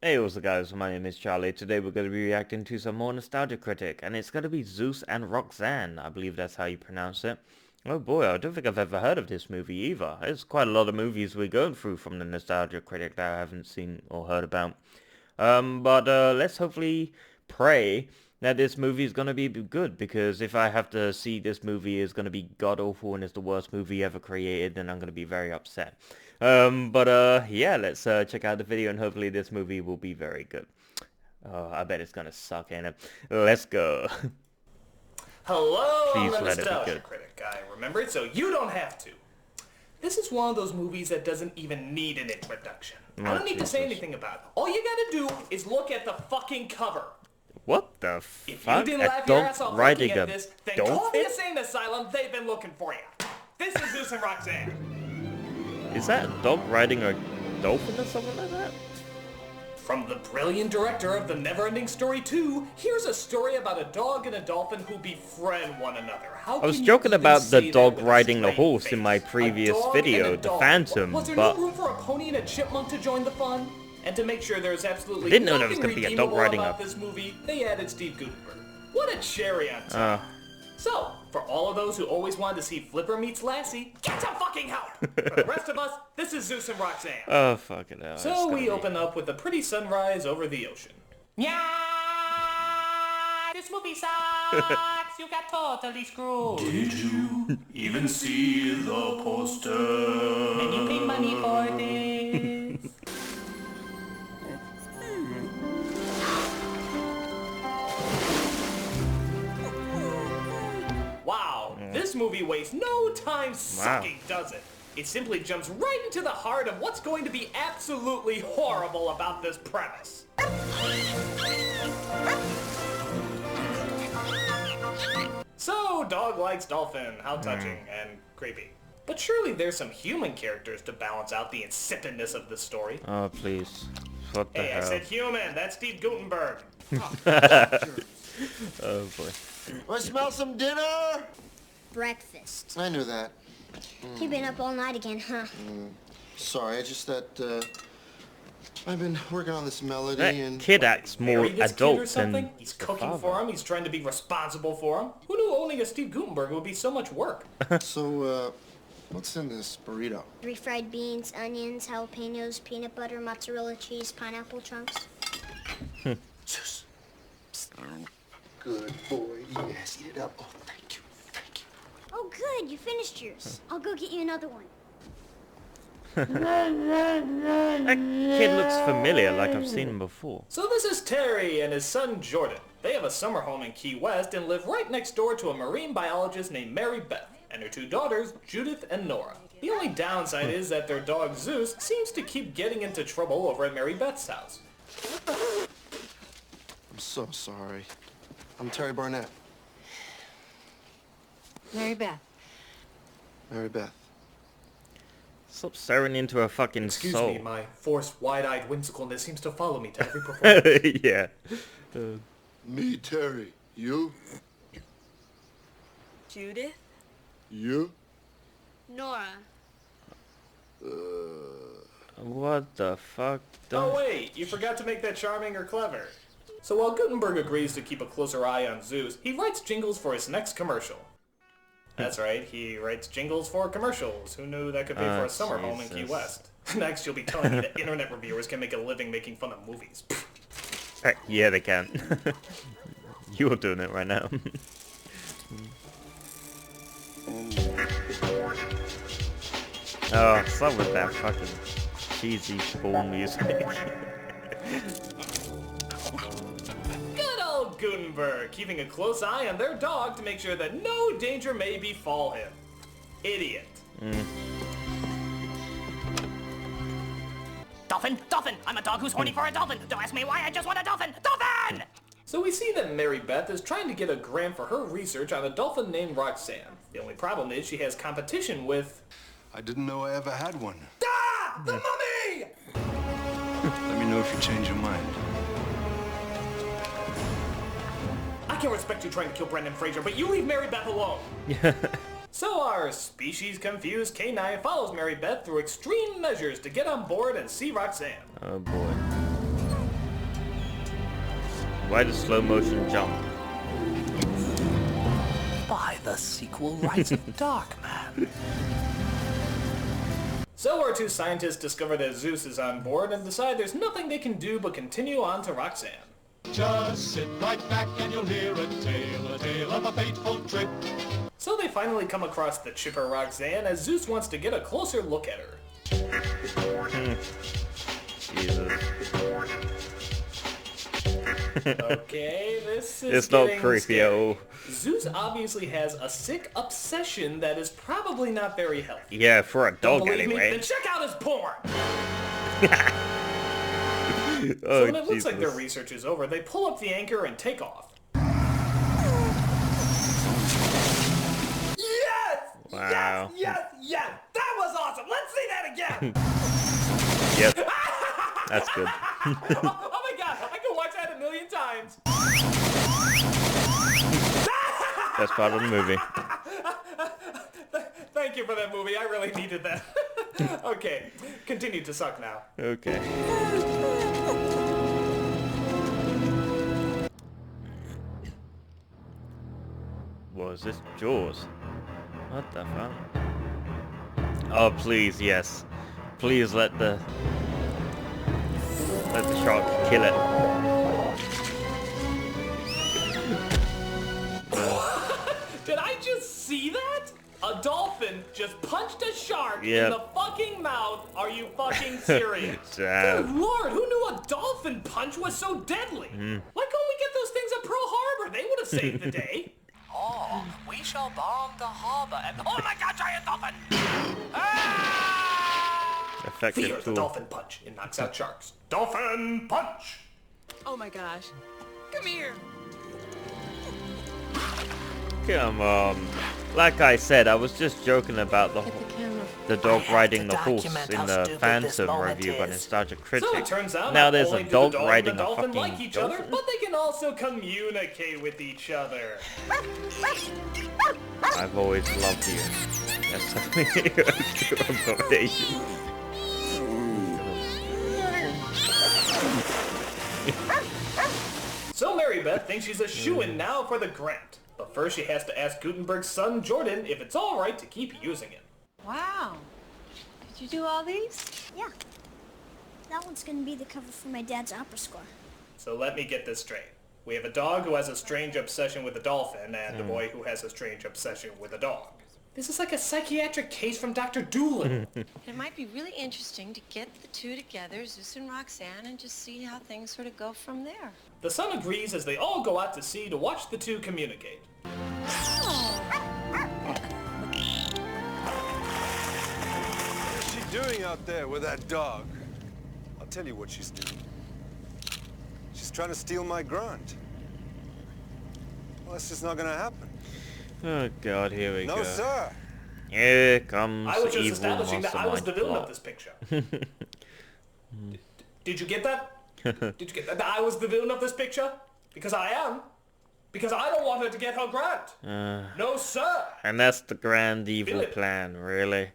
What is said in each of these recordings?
Hey, what's up guys, my name is Charlie. Today we're going to be reacting to some more nostalgia Critic, and it's going to be Zeus and Roxanne. I believe that's how you pronounce it. Oh boy, I don't think I've ever heard of this movie either. There's quite a lot of movies we're going through from the nostalgia Critic that I haven't seen or heard about. But let's hopefully pray that this movie is going to be good, because if I have to see this movie is going to be god-awful and it's the worst movie ever created, then I'm going to be very upset. Yeah, let's check out the video, and hopefully this movie will be very good. I bet it's going to suck, ain't it? Let's go. Hello, Please I'm the let it be Nostalgia good. Critic. I remember it so you don't have to. This is one of those movies that doesn't even need an introduction. I don't need to say anything about it. All you gotta do is look at the fucking cover. What the If fuck? you didn't A laugh your dog ass off riding looking a at this, then call dolphin? the insane asylum. They've been looking for you. This is Zeus and Roxanne. Is that a dog riding a dolphin or something like that? From the brilliant director of The Neverending Story 2, here's a story about a dog and a dolphin who befriend one another. How I was can you joking even about say the that dog with a riding the straight horse in face? my A previous dog video, and a the dog. Phantom, Was there but no room for a pony and a chipmunk to join the fun? And to make sure there's absolutely Didn't know there was nothing gonna be a dog redeemable riding about a- this movie, they added Steve Gutenberg. What a cherry on top. So, for all of those who always wanted to see Flipper meets Lassie, get some fucking help! For the rest of us, this is Zeus and Roxanne. oh fucking hell. So we open up with a pretty sunrise over the ocean. Yeah, this movie sucks. You got totally screwed. Did you even see the poster? And you pay money for this. Wow, this movie wastes no time sucking, does it? It simply jumps right into the heart of what's going to be absolutely horrible about this premise. So, dog likes dolphin. How touching and creepy. But surely there's some human characters to balance out the insipidness of this story. Oh please. What the Hey, I hell? said human. That's Steve Gutenberg. Oh boy. Want to smell some dinner? Breakfast. I knew that. You've been up all night again, huh? Sorry, it's just that I've been working on this melody That and kid acts more Marry this kid or adult something? than He's the cooking father. for him. He's trying to be responsible for him. Who knew owning a Steve Gutenberg would be so much work? so what's in this burrito? Refried beans, onions, jalapenos, peanut butter, mozzarella cheese, pineapple chunks. Zeus. Good boy. Yes, eat it up. Oh, thank you. Thank you. Oh, good. You finished yours. I'll go get you another one. That kid looks familiar, like I've seen him before. So this is Terry and his son Jordan. They have a summer home in Key West and live right next door to a marine biologist named Mary Beth and her two daughters, Judith and Nora. The only downside is that their dog Zeus seems to keep getting into trouble over at Mary Beth's house. I'm so sorry. I'm Terry Barnett. Mary Beth. Mary Beth. Stop staring into a fucking Excuse soul. me, my forced, wide-eyed whimsicalness seems to follow me to every performance. Yeah. Me, Terry. You? Judith. You? Nora. What the fuck? Oh wait, you forgot to make that charming or clever. So while Gutenberg agrees to keep a closer eye on Zeus, he writes jingles for his next commercial. That's right, he writes jingles for commercials. Who knew that could pay for a summer home in Key Jesus. West? Next you'll be telling me that internet reviewers can make a living making fun of movies. Yeah, they can. You're doing it right now. Oh, stop with that fucking cheesy bull music. Good old Gutenberg, keeping a close eye on their dog to make sure that no danger may befall him. Idiot. Dolphin! Dolphin! I'm a dog who's horny for a dolphin! Don't ask me why, I just want a dolphin! Dolphin! So we see that Mary Beth is trying to get a grant for her research on a dolphin named Roxanne. The only problem is she has competition with... I didn't know I ever had one. Ah! The mummy! Let me know if you change your mind. I can respect you trying to kill Brendan Fraser, but you leave Mary Beth alone. So our species-confused canine follows Mary Beth through extreme measures to get on board and see Roxanne. Oh boy. Why the slow motion jump? By the sequel rights of Darkman. So our two scientists discover that Zeus is on board and decide there's nothing they can do but continue on to Roxanne. Just sit right back and you'll hear a tale of a fateful trip. So they finally come across the chipper Roxanne as Zeus wants to get a closer look at her. Jesus. Okay, this is It's not getting creepy at scary. all. Zeus obviously has a sick obsession that is probably not very healthy. Yeah, for a Don't dog believe me? anyway. Then check out his porn! Oh, So when it looks Jesus. like their research is over, they pull up the anchor and take off. Yes! Wow. Yes! That was awesome! Let's see that again! Yep. That's good. Oh my god, I can watch that 1,000,000 times! That's part of the movie. Thank you for that movie, I really needed that. Okay, continue to suck now. Okay. What is this? Jaws? What the fuck? Oh, please, yes. Please let the shark kill it. Did I just see that? A dolphin just punched a shark Yep. in the fucking mouth. Are you fucking serious? Damn. Good lord, who knew a dolphin punch was so deadly? Why couldn't we get those things at Pearl Harbor? They would have saved the day. Oh, we shall bomb the harbor and... Oh my god, giant dolphin! Ah! Effective Fear the tool. dolphin punch. It knocks out sharks. Dolphin punch! Oh my gosh. Come here. Come on. Like I said, I was just joking about the dog riding the horse document in how the stupid this Phantom moment review by is. Nostalgia Critic. So it turns out Now not there's only a do dog the dog riding and the a dolphin fucking like each other, dolphin? but they can also communicate with each other. I've always loved you. That's something abomination. So Mary Beth thinks she's a shoo-in now for the grant. But first she has to ask Gutenberg's son Jordan if it's alright to keep using it. Wow. Did you do all these? Yeah. That one's gonna be the cover for my dad's opera score. So let me get this straight. We have a dog who has a strange obsession with a dolphin, and a boy who has a strange obsession with a dog. This is like a psychiatric case from Dr. Doolittle. It might be really interesting to get the two together, Zeus and Roxanne, and just see how things sort of go from there. The son agrees as they all go out to sea to watch the two communicate. What's she doing out there with that dog? I'll tell you what she's doing. She's trying to steal my grant. Well, that's just not gonna happen. Oh god, here we No, go. sir. Here comes I was just evil establishing that I was the mastermind villain of plot. this picture. Did you get that? Did you get that? That I was the villain of this picture? Because I am. Because I don't want her to get her grant. No, sir. And that's the grand evil Feel it. plan, really.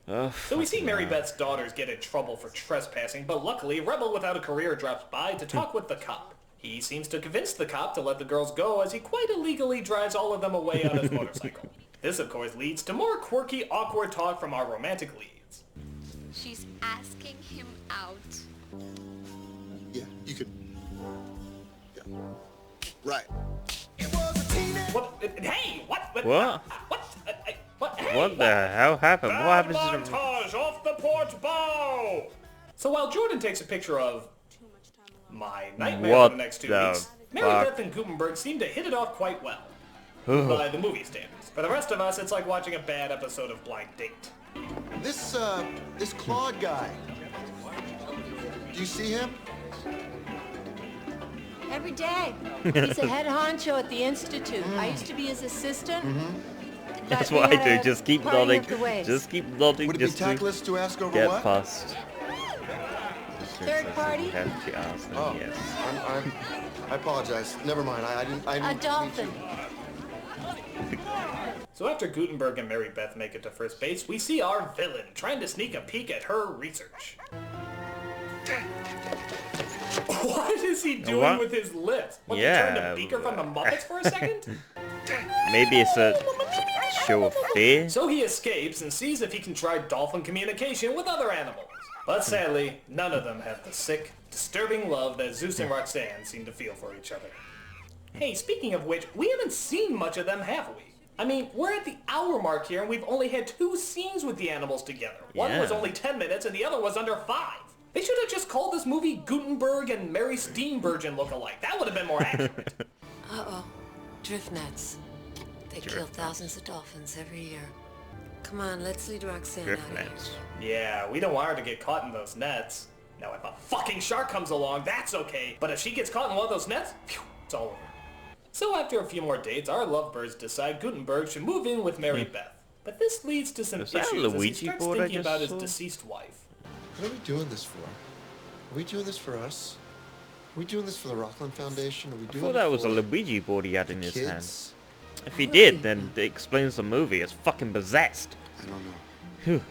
Oh, So we see fucking Mary hell. Beth's daughters get in trouble for trespassing, but luckily Rebel without a career drops by to talk with the cop. He seems to convince the cop to let the girls go as he quite illegally drives all of them away on his motorcycle. This, of course, leads to more quirky, awkward talk from our romantic leads. She's asking him out. Yeah, you could. Yeah. Right. What? Hey! What? What? What? What? Hey! What the hell happened? What Bad happens to the... montage off the port bow! So while Jordan takes a picture of my nightmare What for the next 2 the weeks, Mary fuck? Beth and Gutenberg seem to hit it off quite well. By the movie standards. For the rest of us, it's like watching a bad episode of Blind Date. This Claude guy. Do you see him? Every day. He's a head honcho at the Institute. I used to be his assistant. That's what I do, just keep nodding. Just keep nodding, Would it be just to tactless to ask over get what? past. Third party? Have to ask them, Oh, yes. I apologize. Never mind. I didn't. A dolphin. So after Gutenberg and Mary Beth make it to first base, we see our villain trying to sneak a peek at her research. What is he doing What? with his lips? What, Yeah, he turned to Beaker from the Muppets for a second? Maybe it's a show of fear? So he escapes and sees if he can try dolphin communication with other animals. But sadly, none of them have the sick, disturbing love that Zeus and Roxanne seem to feel for each other. Hey, speaking of which, we haven't seen much of them, have we? I mean, we're at the hour mark here and we've only had 2 scenes with the animals together. One was only 10 minutes and the other was under 5. They should have just called this movie Gutenberg and Mary Steenburgen look-alike. That would have been more accurate. Uh-oh. Drift nets. They kill thousands of dolphins every year. Come on, let's lead Roxanne Drift out of here. nets. Yeah, we don't want her to get caught in those nets. Now, if a fucking shark comes along, that's okay. But if she gets caught in one of those nets, phew, it's all over. So after a few more dates, our lovebirds decide Gutenberg should move in with Mary Beth. But this leads to some Is that issues as he Luigi starts board I thinking just about his saw? deceased wife. What are we doing this for? Are we doing this for us? Are we doing this for the Rockland Foundation? Are we I doing thought it that was for a Luigi board he had in his hand. kids? If he did, then it explains the movie. It's fucking possessed. I don't know. Phew.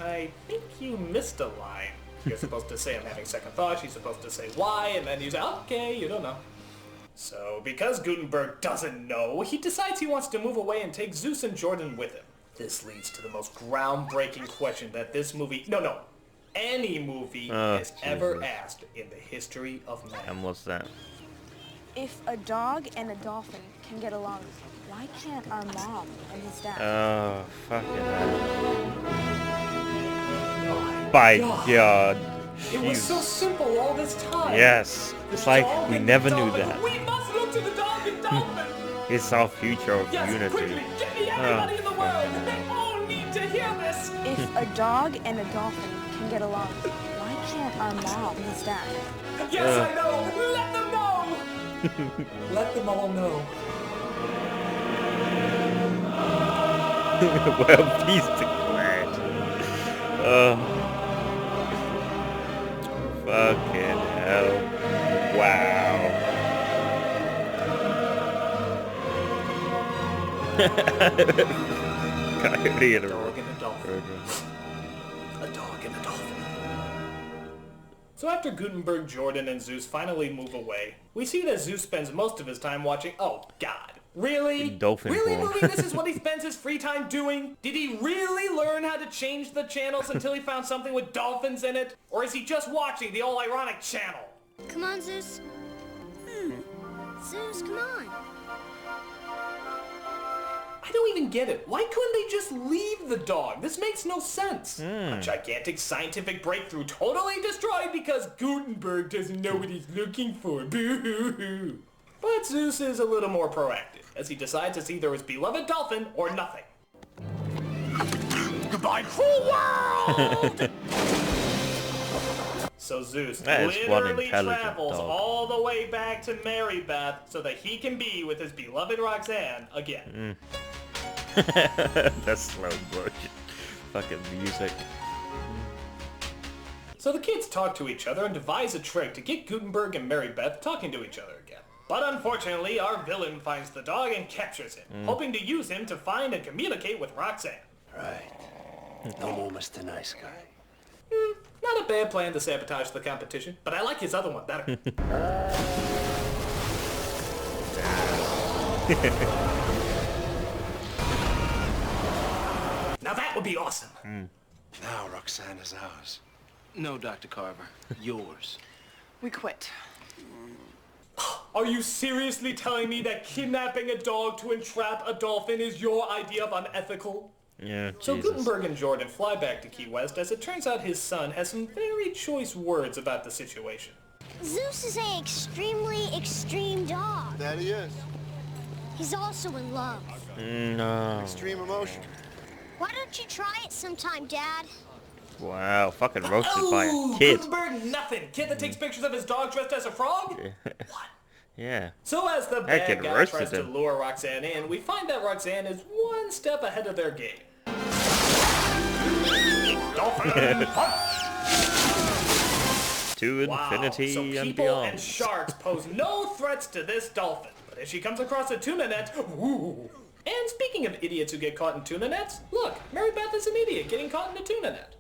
I think you missed a line. You're supposed to say I'm having second thoughts, she's supposed to say why, and then you say, okay, you don't know. So, because Gutenberg doesn't know, he decides he wants to move away and take Zeus and Jordan with him. This leads to the most groundbreaking question that this movie, any movie has ever asked in the history of man. And what's that? If a dog and a dolphin can get along, why can't our mom and his dad? Oh, fucking hell. By God. It was so simple all this time. Yes. It's like Dog we and never knew dolphin. that. We must look to the dog and dolphin. It's our future of Yes, unity. quickly, get me everybody in the world. They all need to hear this. If a dog and a dolphin can get along, why can't our mom and his dad? Yes, I know. Let them know. Let them all know. Well, peace declared. Fucking hell. Wow. Coyote and a Dog and a dolphin. A dog and a dolphin. So after Gutenberg, Jordan, and Zeus finally move away, we see that Zeus spends most of his time watching... Oh, God. Really? Dolphin Really, porn. movie? This is what he spends his free time doing? Did he really learn how to change the channels until he found something with dolphins in it? Or is he just watching the all-ironic channel? Come on, Zeus. Zeus, come on. I don't even get it. Why couldn't they just leave the dog? This makes no sense. A gigantic scientific breakthrough totally destroyed because Gutenberg doesn't know what he's looking for. Boo-hoo-hoo. But Zeus is a little more proactive, as he decides it's either his beloved dolphin or nothing. Goodbye, cruel world! So Zeus That is one literally intelligent travels dog. all the way back to Mary Beth so that he can be with his beloved Roxanne again. That's slow motion. Fucking music. So the kids talk to each other and devise a trick to get Gutenberg and Mary Beth talking to each other again. But unfortunately, our villain finds the dog and captures him, hoping to use him to find and communicate with Roxanne. Right. No more Mr. Nice Guy. Not a bad plan to sabotage the competition, but I like his other one better. Now that would be awesome. Now Roxanne is ours. No, Dr. Carver. Yours. We quit. Are you seriously telling me that kidnapping a dog to entrap a dolphin is your idea of unethical? Yeah, So Jesus. Gutenberg and Jordan fly back to Key West as it turns out his son has some very choice words about the situation. Zeus is an extremely extreme dog. That he is. He's also in love. No. Extreme emotion. Why don't you try it sometime, Dad? Wow, fucking roasted by a kid. Gutenberg nothing! Kid that takes pictures of his dog dressed as a frog? What? Yeah. So as the That kid bad guy roasted tries to him. lure Roxanne in, we find that Roxanne is one step ahead of their game. Dolphin punch! To Wow, infinity so and people beyond. and sharks pose no threats to this dolphin. But if she comes across a tuna net, woo! And speaking of idiots who get caught in tuna nets, look, Mary Beth is an idiot getting caught in a tuna net.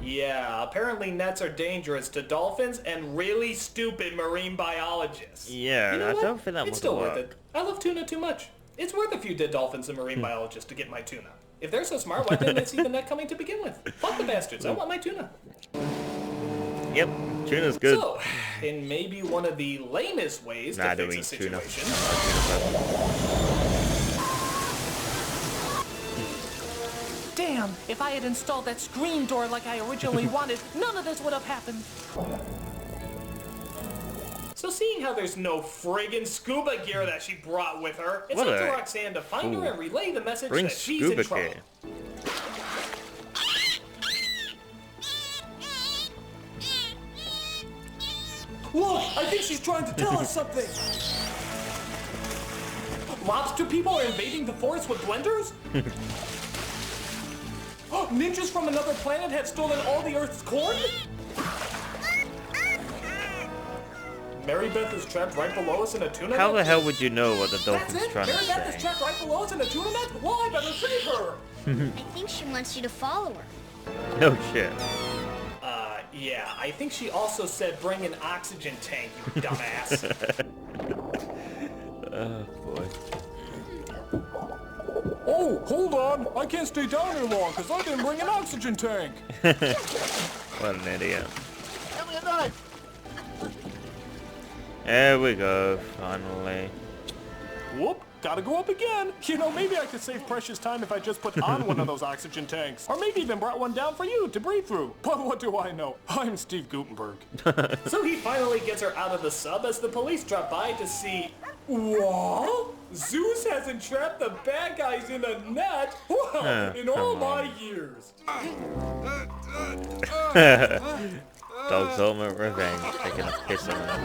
Yeah, apparently nets are dangerous to dolphins and really stupid marine biologists. Yeah, You know I what? don't think that It's would still work. worth it. I love tuna too much. It's worth a few dead dolphins and marine biologists to get my tuna. If they're so smart, why didn't they see the net coming to begin with? Fuck the bastards, I want my tuna. Yep, tuna's good. So, in maybe one of the lamest ways to fix a situation... Damn, if I had installed that screen door like I originally wanted, none of this would have happened. So seeing how there's no friggin' scuba gear that she brought with her, it's What up to a Roxanne to find her and relay the message Bring that she's scuba in trouble. gear. Look, I think she's trying to tell us something. Lobster people are invading the forest with blenders? Ninjas from another planet have stolen all the Earth's corn? Mary Beth is trapped right below us in a tuna net? How the hell would you know what the That's dolphin's it? trying to Mary Beth is say? trapped right below us in a tuna net? Well, I better save her! I think she wants you to follow her. No shit. Yeah, I think she also said bring an oxygen tank, you dumbass. Oh boy. Oh, hold on! I can't stay down here long because I didn't bring an oxygen tank! What an idiot. Give me a knife! There we go, finally. Whoop, gotta go up again. You know, maybe I could save precious time if I just put on one of those oxygen tanks. Or maybe even brought one down for you to breathe through. But what do I know? I'm Steve Gutenberg. So he finally gets her out of the sub as the police drop by to see... What? Zeus has entrapped the bad guys in a net? Well, in all my years. Dog's ultimate revenge, taking a piss on her.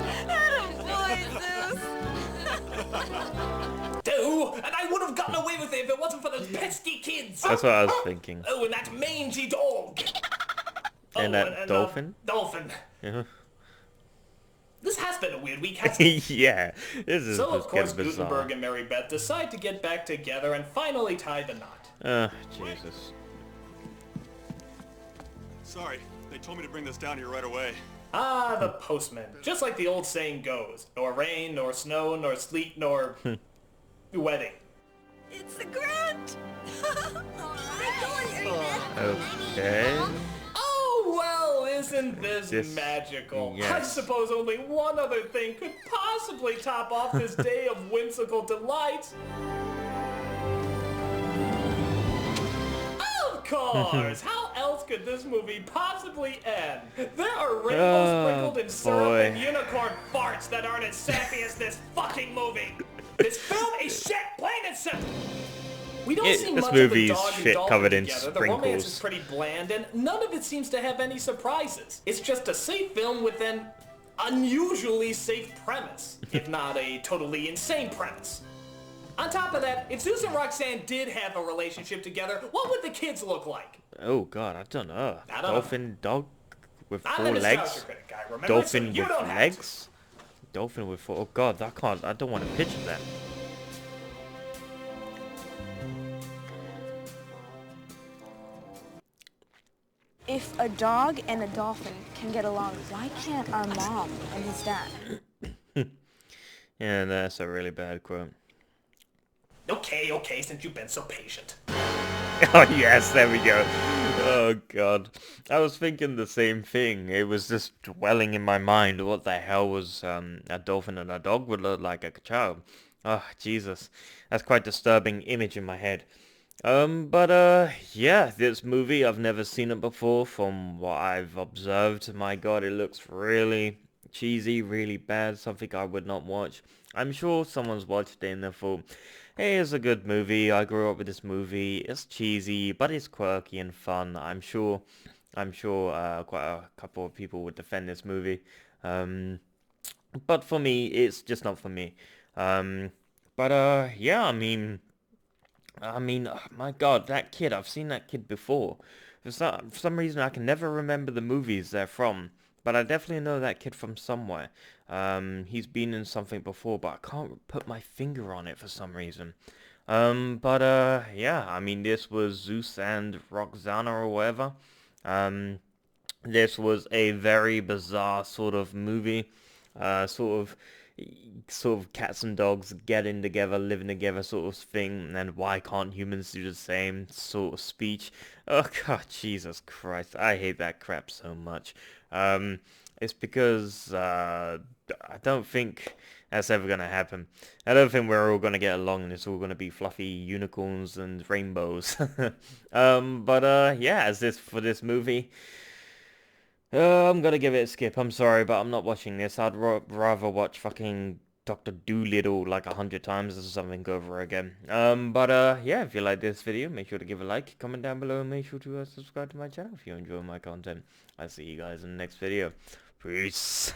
And I would have gotten away with it if it wasn't for those pesky kids. That's what I was thinking. Oh, and that mangy dog. And that dolphin? Dolphin. Yeah. This has been a weird week, hasn't it? Yeah, this is So, of just course, getting bizarre. Gutenberg and Mary Beth decide to get back together and finally tie the knot. Jesus. Sorry, they told me to bring this down here right away. Ah, the postman. Just like the old saying goes. Nor rain, nor snow, nor sleet, nor... wedding. It's the Grant! Okay. Oh, well, isn't this magical? yes. I suppose only one other thing could possibly top off this day of whimsical delight. Of course! How else could this movie possibly end? There are rainbows sprinkled in syrup and unicorn farts that aren't as sappy as this fucking movie. This film is shit, plain and simple. We don't see this much movie's of the dog and shit dolphin covered in together. The romance is sprinkles. pretty bland, and none of it seems to have any surprises. It's just a safe film with an unusually safe premise, if not a totally insane premise. On top of that, if Zeus and Roxanne did have a relationship together, what would the kids look like? Oh god, I don't know. I don't Dolphin dog with I'm 4 a nostalgia legs? critic guy, remember? Dolphin So you with don't have legs? Dolphin with 4... Oh god, I don't want to picture that. If a dog and a dolphin can get along, why can't our mom and his dad? Yeah, that's a really bad quote. Okay, since you've been so patient. Oh yes, there we go. Oh god. I was thinking the same thing. It was just dwelling in my mind. What the hell was a dolphin and a dog would look like a child? Oh, Jesus. That's quite a disturbing image in my head. Yeah, this movie, I've never seen it before from what I've observed. My god, it looks really cheesy, really bad, something I would not watch. I'm sure someone's watched it and they thought, hey, it's a good movie, I grew up with this movie, it's cheesy, but it's quirky and fun. I'm sure quite a couple of people would defend this movie. But for me, it's just not for me. Yeah, I mean, oh my god, that kid, I've seen that kid before. For some reason, I can never remember the movies they're from, but I definitely know that kid from somewhere. He's been in something before, but I can't put my finger on it for some reason. Yeah, I mean, this was Zeus and Roxanne or whatever. This was a very bizarre sort of movie, sort of cats and dogs getting together, living together sort of thing, and why can't humans do the same sort of speech? Oh god, Jesus Christ, I hate that crap so much. It's because I don't think that's ever gonna happen. I don't think we're all gonna get along and it's all gonna be fluffy unicorns and rainbows. Yeah, as this for this movie, I'm gonna give it a skip. I'm sorry, but I'm not watching this. I'd rather watch fucking Dr. Doolittle like 100 times or something over again. Yeah, if you like this video, make sure to give a like, comment down below, and make sure to subscribe to my channel if you enjoy my content. I'll see you guys in the next video. Peace.